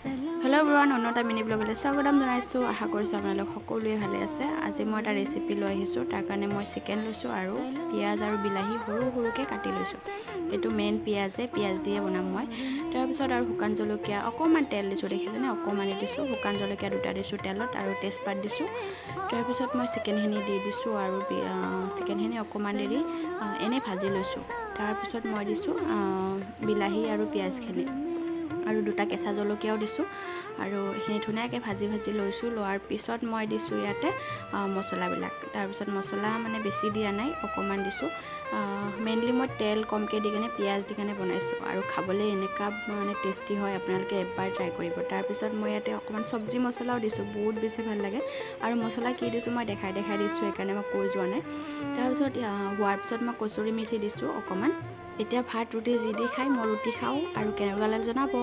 Hello' everyone, অন্য এটা mini ব্লগলৈ স্বাগতম জনাইছোঁ। আশা কৰিছোঁ আপোনালোক সকলোৱে ভালে আছে। আজি মই এটা ৰেচিপি লৈ আহিছোঁ। তাৰ কাৰণে মই চিকেন লৈছোঁ আৰু পিঁয়াজ আৰু বিলাহী সৰু সৰুকৈ কাটি লৈছোঁ। এইটো মেইন পিঁয়াজ দিয়ে বনাম মই। তাৰপিছত আৰু শুকান জলকীয়া অকণমান তেল দিছোঁ, দেখিছেনে? অকণমানে দিছোঁ। শুকান জলকীয়া 2টা দিছোঁ তেলত আৰু তেজপাত দিছোঁ। তাৰপিছত মই চিকেনখিনি দি দিছোঁ আৰু চিকেনখিনি অকণমান দেৰি এনেই ভাজি লৈছোঁ। তাৰপিছত মই দিছোঁ বিলাহী আৰু পিঁয়াজখিনি আৰু 2টা কেঁচা জলকীয়াও দিছোঁ আৰু এইখিনি ধুনীয়াকৈ ভাজি লৈছোঁ। লোৱাৰ পিছত মই দিছোঁ ইয়াতে মছলাবিলাক। তাৰপিছত মছলা মানে বেছি দিয়া নাই, অকণমান দিছোঁ। মেইনলি মই তেল কমকৈ দি কিনে পিঁয়াজ দি কিনে বনাইছোঁ আৰু খাবলৈ এনেকুৱা মানে টেষ্টি হয়, আপোনালোকে এবাৰ ট্ৰাই কৰিব। তাৰপিছত মই ইয়াতে অকণমান চব্জি মছলাও দিছোঁ, বহুত বেছি ভাল লাগে। আৰু মছলা কি দিছোঁ মই দেখাই দিছোঁ, সেইকাৰণে মই কৈ যোৱা নাই। তাৰপিছত হোৱাৰ পিছত মই কচুৰি মেথি দিছোঁ অকণমান। এতিয়া ভাত ৰুটি যি দি খাই, মই ৰুটি খাওঁ আৰু কেনেকুৱা লাগে জনাব।